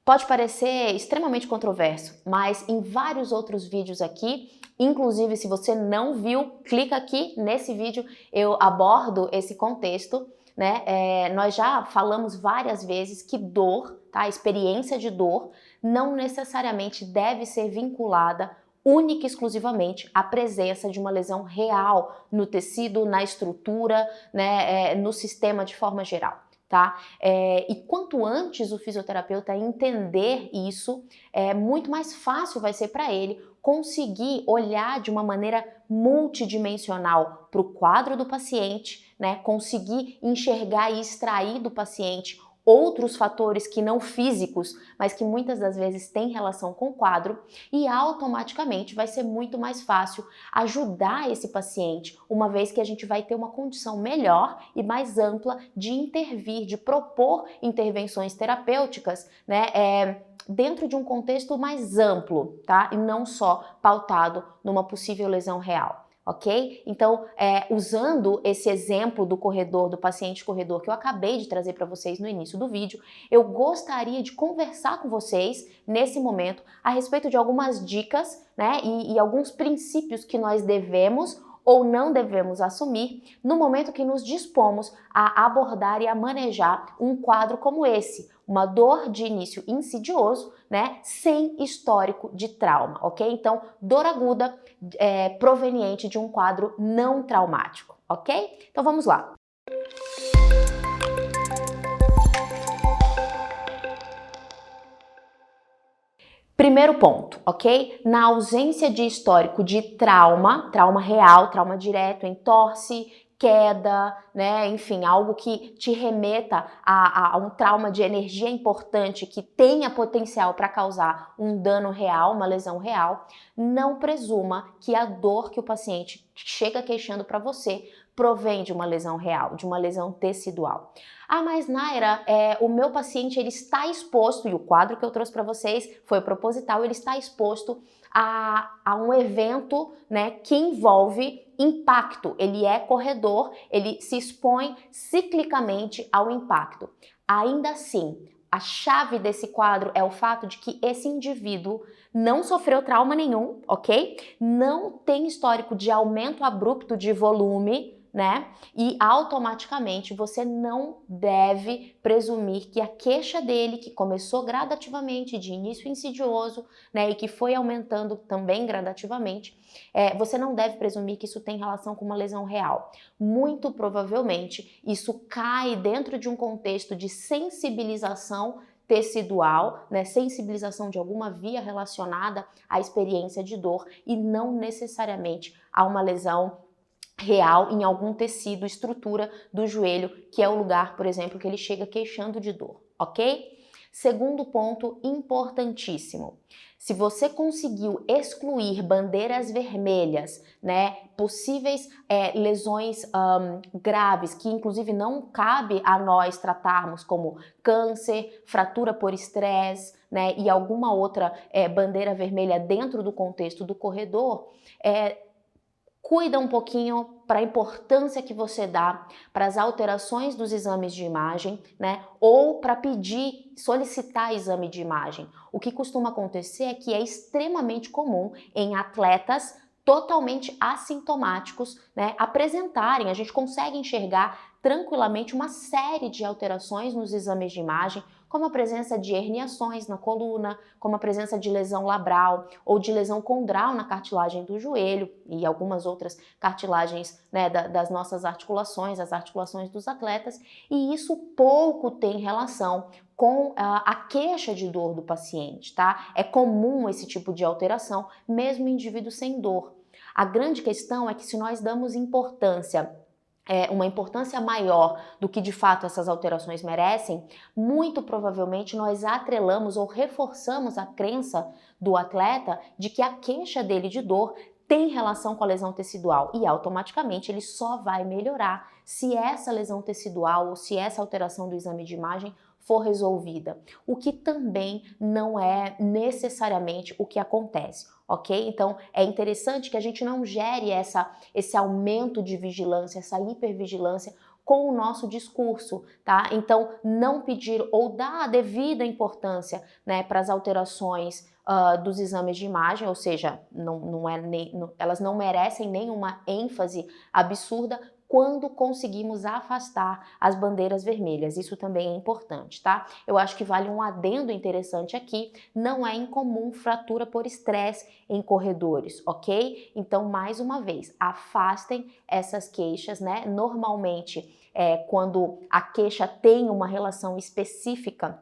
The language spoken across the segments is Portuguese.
Pode parecer extremamente controverso, mas em vários outros vídeos aqui, inclusive se você não viu, clica aqui nesse vídeo, eu abordo esse contexto, né? Nós já falamos várias vezes que dor, tá? A experiência de dor não necessariamente deve ser vinculada única e exclusivamente à presença de uma lesão real no tecido, na estrutura, né? No sistema de forma geral. Tá? E quanto antes o fisioterapeuta entender isso, muito mais fácil vai ser para ele conseguir olhar de uma maneira multidimensional para o quadro do paciente, né? Conseguir enxergar e extrair do paciente outros fatores que não físicos, mas que muitas das vezes têm relação com o quadro, e automaticamente vai ser muito mais fácil ajudar esse paciente, uma vez que a gente vai ter uma condição melhor e mais ampla de intervir, de propor intervenções terapêuticas, né? Dentro de um contexto mais amplo, tá? E não só pautado numa possível lesão real. Ok? Então, usando esse exemplo do corredor, do paciente corredor que eu acabei de trazer para vocês no início do vídeo, eu gostaria de conversar com vocês nesse momento a respeito de algumas dicas, né, e alguns princípios que nós devemos ou não devemos assumir no momento que nos dispomos a abordar e a manejar um quadro como esse, uma dor de início insidioso, né, sem histórico de trauma, ok? Então, dor aguda proveniente de um quadro não traumático, ok? Então vamos lá. Primeiro ponto, ok? Na ausência de histórico de trauma real, trauma direto, entorse, queda, né? Enfim, algo que te remeta a um trauma de energia importante que tenha potencial para causar um dano real, uma lesão real, não presuma que a dor que o paciente chega queixando para você provém de uma lesão real, de uma lesão tecidual. Ah, mas Naira, o meu paciente ele está exposto, e o quadro que eu trouxe para vocês foi proposital, ele está exposto a um evento, né, que envolve impacto. Ele é corredor, ele se expõe ciclicamente ao impacto. Ainda assim, a chave desse quadro é o fato de que esse indivíduo não sofreu trauma nenhum, ok? Não tem histórico de aumento abrupto de volume, né? E automaticamente você não deve presumir que a queixa dele, que começou gradativamente de início insidioso, né, e que foi aumentando também gradativamente, você não deve presumir que isso tem relação com uma lesão real. Muito provavelmente isso cai dentro de um contexto de sensibilização tecidual, né, sensibilização de alguma via relacionada à experiência de dor e não necessariamente a uma lesão real em algum tecido, estrutura do joelho, que é o lugar, por exemplo, que ele chega queixando de dor, ok? Segundo ponto importantíssimo. Se você conseguiu excluir bandeiras vermelhas, né, possíveis lesões graves, que inclusive não cabe a nós tratarmos como câncer, fratura por estresse, né, e alguma outra bandeira vermelha dentro do contexto do corredor, cuida um pouquinho para a importância que você dá para as alterações dos exames de imagem, né? Ou para pedir, solicitar exame de imagem. O que costuma acontecer é que é extremamente comum em atletas totalmente assintomáticos, né, apresentarem, a gente consegue enxergar tranquilamente uma série de alterações nos exames de imagem, como a presença de herniações na coluna, como a presença de lesão labral ou de lesão condral na cartilagem do joelho e algumas outras cartilagens, né, das nossas articulações, as articulações dos atletas, e isso pouco tem relação com a queixa de dor do paciente, tá? É comum esse tipo de alteração, mesmo em indivíduos sem dor. A grande questão é que se nós damos importância uma importância maior do que de fato essas alterações merecem, muito provavelmente nós atrelamos ou reforçamos a crença do atleta de que a queixa dele de dor tem relação com a lesão tecidual e automaticamente ele só vai melhorar se essa lesão tecidual ou se essa alteração do exame de imagem for resolvida, o que também não é necessariamente o que acontece, ok? Então é interessante que a gente não gere esse aumento de vigilância, essa hipervigilância com o nosso discurso, tá? Então, não pedir ou dar a devida importância, né, para as alterações dos exames de imagem, ou seja, elas não merecem nenhuma ênfase absurda quando conseguimos afastar as bandeiras vermelhas. Isso também é importante, tá? Eu acho que vale um adendo interessante aqui, não é incomum fratura por estresse em corredores, ok? Então, mais uma vez, afastem essas queixas, né? Normalmente, quando a queixa tem uma relação específica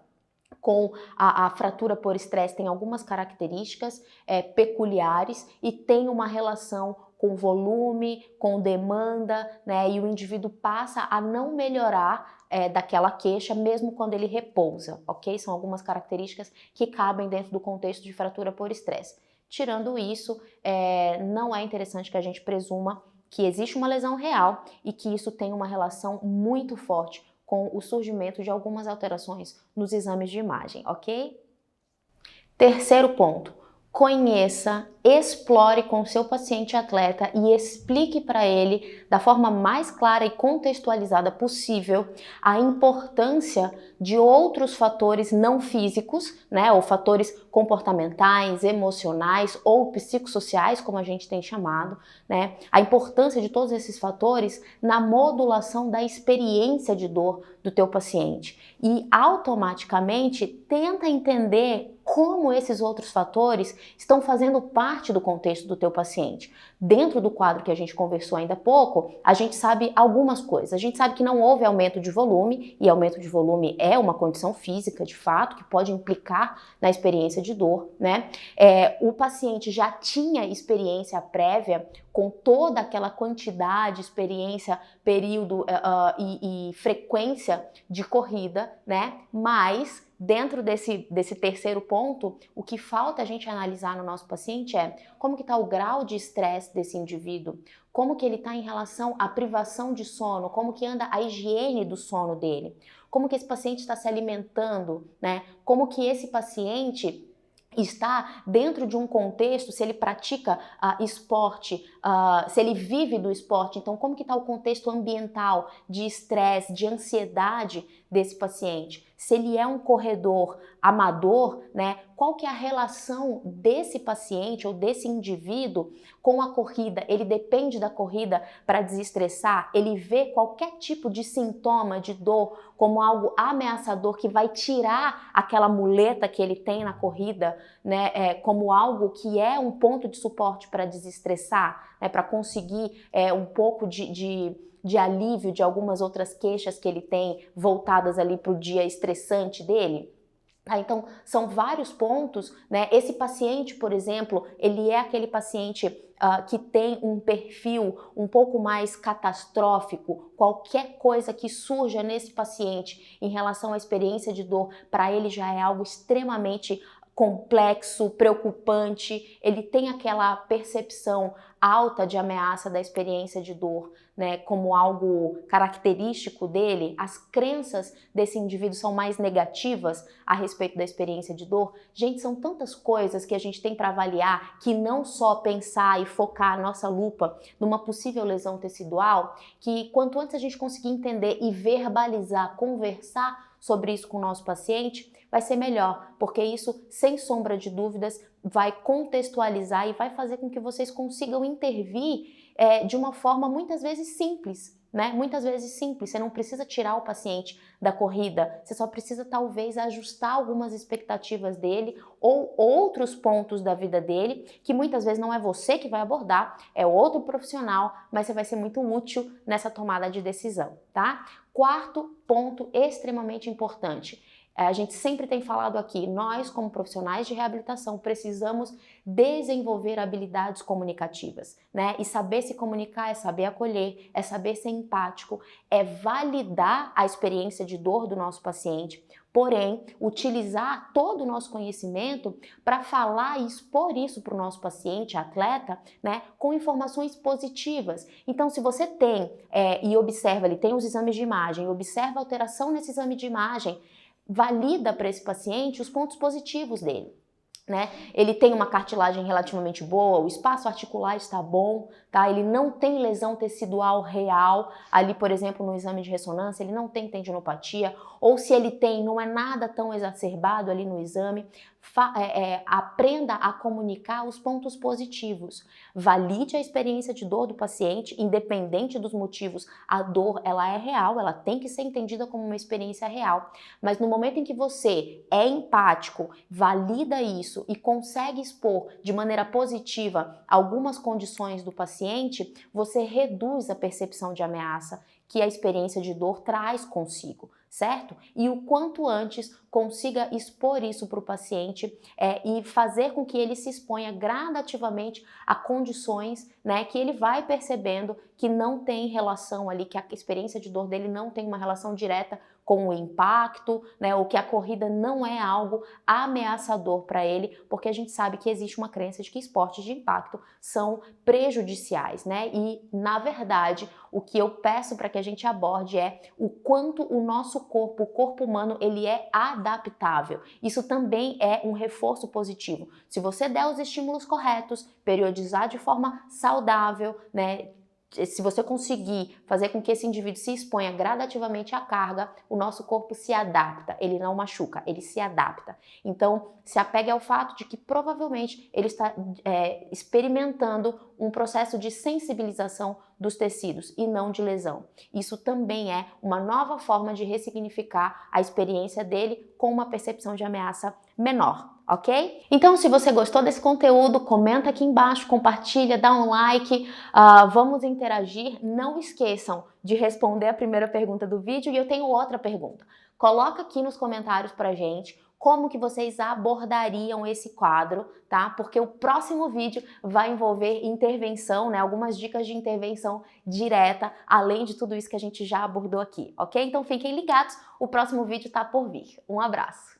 com a fratura por estresse, tem algumas características peculiares e tem uma relação com volume, com demanda, né? E o indivíduo passa a não melhorar daquela queixa mesmo quando ele repousa, ok? São algumas características que cabem dentro do contexto de fratura por estresse. Tirando isso, não é interessante que a gente presuma que existe uma lesão real e que isso tem uma relação muito forte com o surgimento de algumas alterações nos exames de imagem, ok? Terceiro ponto, conheça, explore com o seu paciente atleta e explique para ele da forma mais clara e contextualizada possível a importância de outros fatores não físicos, né, ou fatores comportamentais, emocionais ou psicossociais, como a gente tem chamado, né, a importância de todos esses fatores na modulação da experiência de dor do teu paciente e automaticamente tenta entender como esses outros fatores estão fazendo parte do contexto do teu paciente. Dentro do quadro que a gente conversou ainda há pouco, a gente sabe algumas coisas. A gente sabe que não houve aumento de volume, e aumento de volume é uma condição física, de fato, que pode implicar na experiência de dor, né? O paciente já tinha experiência prévia com toda aquela quantidade, experiência, período e frequência de corrida, né? Mas dentro desse terceiro ponto, o que falta a gente analisar no nosso paciente é como que está o grau de estresse desse indivíduo, como que ele está em relação à privação de sono, como que anda a higiene do sono dele, como que esse paciente está se alimentando, né? Como que esse paciente está dentro de um contexto, se ele pratica esporte, se ele vive do esporte, então como que está o contexto ambiental de estresse, de ansiedade desse paciente? Se ele é um corredor amador, né, qual que é a relação desse paciente ou desse indivíduo com a corrida? Ele depende da corrida para desestressar? Ele vê qualquer tipo de sintoma de dor como algo ameaçador que vai tirar aquela muleta que ele tem na corrida, né, como algo que é um ponto de suporte para desestressar, né, para conseguir um pouco de alívio de algumas outras queixas que ele tem voltadas ali para o dia estressante dele? Então, são vários pontos, né? Esse paciente, por exemplo, ele é aquele paciente que tem um perfil um pouco mais catastrófico. Qualquer coisa que surja nesse paciente em relação à experiência de dor, para ele já é algo extremamente complexo, preocupante, ele tem aquela percepção alta de ameaça da experiência de dor, né, como algo característico dele. As crenças desse indivíduo são mais negativas a respeito da experiência de dor. Gente, são tantas coisas que a gente tem para avaliar, que não só pensar e focar a nossa lupa numa possível lesão tecidual, que quanto antes a gente conseguir entender e verbalizar, conversar sobre isso com o nosso paciente, vai ser melhor, porque isso, sem sombra de dúvidas, vai contextualizar e vai fazer com que vocês consigam intervir de uma forma muitas vezes simples, né? Muitas vezes simples. Você não precisa tirar o paciente da corrida, você só precisa talvez ajustar algumas expectativas dele ou outros pontos da vida dele, que muitas vezes não é você que vai abordar, é outro profissional, mas você vai ser muito útil nessa tomada de decisão, tá? Quarto ponto extremamente importante. A gente sempre tem falado aqui, nós como profissionais de reabilitação precisamos desenvolver habilidades comunicativas, né? E saber se comunicar é saber acolher, é saber ser empático, é validar a experiência de dor do nosso paciente, porém, utilizar todo o nosso conhecimento para falar e expor isso para o nosso paciente, atleta, né, com informações positivas. Então, se você tem e observa, ele tem os exames de imagem, observa a alteração nesse exame de imagem, valida para esse paciente os pontos positivos dele. né? Ele tem uma cartilagem relativamente boa, o espaço articular está bom, tá? Ele não tem lesão tecidual real, ali, por exemplo, no exame de ressonância, ele não tem tendinopatia, ou se ele tem, não é nada tão exacerbado ali no exame. Aprenda a comunicar os pontos positivos. Valide a experiência de dor do paciente, independente dos motivos. A dor, ela é real, ela tem que ser entendida como uma experiência real. Mas no momento em que você é empático, valida isso e consegue expor de maneira positiva algumas condições do paciente, você reduz a percepção de ameaça que a experiência de dor traz consigo, certo? E o quanto antes consiga expor isso para o paciente e fazer com que ele se exponha gradativamente a condições, né, que ele vai percebendo que não tem relação ali, que a experiência de dor dele não tem uma relação direta com o impacto, né, ou que a corrida não é algo ameaçador para ele, porque a gente sabe que existe uma crença de que esportes de impacto são prejudiciais, né? E, na verdade, o que eu peço para que a gente aborde é o quanto o nosso corpo, o corpo humano, ele é adaptável. Isso também é um reforço positivo. Se você der os estímulos corretos, periodizar de forma saudável, né? Se você conseguir fazer com que esse indivíduo se exponha gradativamente à carga, o nosso corpo se adapta, ele não machuca, ele se adapta. Então, se apegue ao fato de que provavelmente ele está experimentando um processo de sensibilização dos tecidos e não de lesão. Isso também é uma nova forma de ressignificar a experiência dele com uma percepção de ameaça menor. Ok? Então, se você gostou desse conteúdo, comenta aqui embaixo, compartilha, dá um like, vamos interagir. Não esqueçam de responder a primeira pergunta do vídeo e eu tenho outra pergunta. Coloca aqui nos comentários pra gente como que vocês abordariam esse quadro, tá? Porque o próximo vídeo vai envolver intervenção, né? Algumas dicas de intervenção direta, além de tudo isso que a gente já abordou aqui, ok? Então fiquem ligados, o próximo vídeo tá por vir. Um abraço!